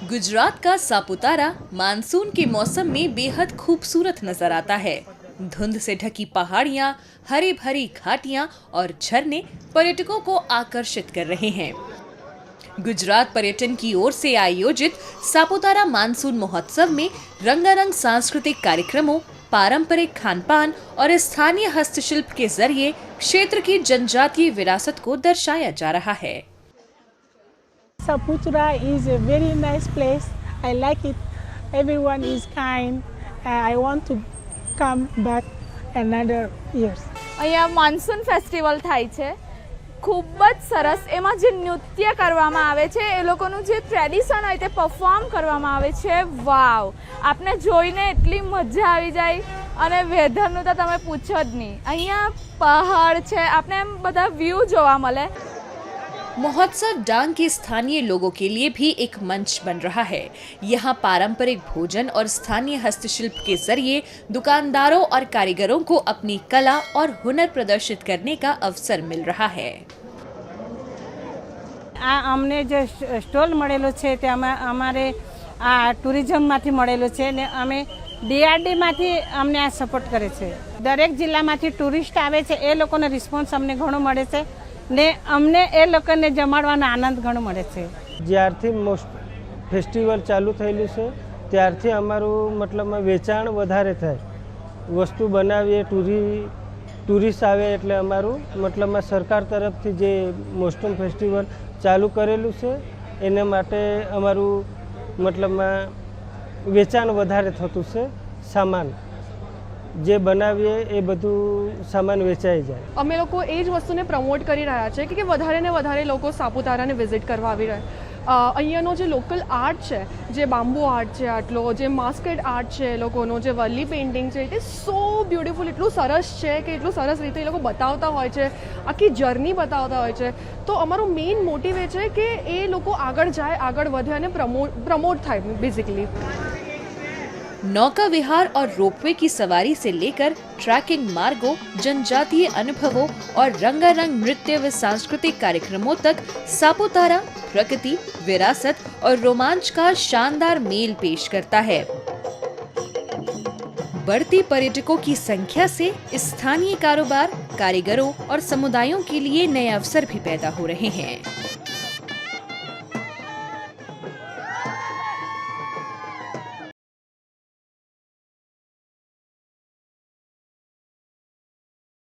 गुजरात का सापुतारा मानसून के मौसम में बेहद खूबसूरत नजर आता है। धुंध से ढकी पहाड़ियां, हरी भरी घाटियां और झरने पर्यटकों को आकर्षित कर रहे हैं। गुजरात पर्यटन की ओर से आयोजित सापुतारा मानसून महोत्सव में रंगारंग सांस्कृतिक कार्यक्रमों, पारंपरिक खानपान और स्थानीय हस्तशिल्प के जरिए क्षेत्र की जनजातीय विरासत को दर्शाया जा रहा है। Saputura is a very nice place. I like it. Everyone is kind. I want to come back another years. અહીંયા મોન્સૂન ફેસ્ટિવલ થાય છે, ખૂબ જ સરસ. એમાં જે નૃત્ય કરવામાં આવે છે, એ લોકોનું જે ટ્રેડિશન હોય તે પરફોર્મ કરવામાં આવે છે. વાવ, આપને જોઈને એટલી મજા આવી જાય. અને વેધરનું તો તમે પૂછો જ નહીં. અહીંયા પહાડ છે, આપને એમ બધા વ્યૂ જોવા મળે. महोत्सव डांग के स्थानीय लोगों के लिए भी एक मंच बन रहा है। यहाँ पारंपरिक भोजन और स्थानीय हस्तशिल्प के जरिए दुकानदारों और कारीगरों को अपनी कला और हुनर प्रदर्शित करने का अवसर मिल रहा है। આ અમને જે સ્ટોલ મળેલો છે તે અમારે આ ટુરિઝમમાંથી મળેલો છે ને અમે ડીઆરડીમાંથી અમને આ સપોર્ટ કરે છે. દરેક જિલ્લામાંથી ટુરિસ્ટ આવે છે, એ લોકોનો રિસ્પોન્સ અમને ઘણો મળે છે ને અમને એ લોકોને જમાડવાનો આનંદ ઘણો મળે છે. જ્યારથી ફેસ્ટિવલ ચાલુ થયેલું છે ત્યારથી અમારું મતલબમાં વેચાણ વધારે થાય. વસ્તુ બનાવીએ, ટુરિસ્ટ આવે એટલે અમારું મતલબમાં સરકાર તરફથી જે મોસ્ટમ ફેસ્ટિવલ ચાલુ કરેલું છે એના માટે અમારું મતલબમાં વેચાણ વધારે થતું છે. સામાન જે બનાવીએ એ બધું સામાન વેચાઈ જાય. અમે લોકો એ જ વસ્તુને પ્રમોટ કરી રહ્યા છે કે વધારે ને વધારે લોકો સાપુતારાને વિઝિટ કરવા આવી રહ્યા. અહીંયાનો જે લોકલ આર્ટ છે, જે બામ્બુ આર્ટ છે, આટલો જે માસ્કેડ આર્ટ છે, એ લોકોનો જે વલ્લી પેઇન્ટિંગ છે, ઇટ ઇઝ સો બ્યુટિફુલ. એટલું સરસ છે કે એટલું સરસ રીતે એ લોકો બતાવતા હોય છે, આખી જર્ની બતાવતા હોય છે. તો અમારો મેઇન મોટિવ એ છે કે એ લોકો આગળ જાય, આગળ વધે અને પ્રમોટ થાય બેઝિકલી. नौका विहार और रोपवे की सवारी से लेकर ट्रैकिंग मार्गों, जनजातीय अनुभवों और रंगारंग नृत्य व सांस्कृतिक कार्यक्रमों तक सापुतारा प्रकृति, विरासत और रोमांच का शानदार मेल पेश करता है। बढ़ती पर्यटकों की संख्या से स्थानीय कारोबार, कारीगरों और समुदायों के लिए नए अवसर भी पैदा हो रहे हैं।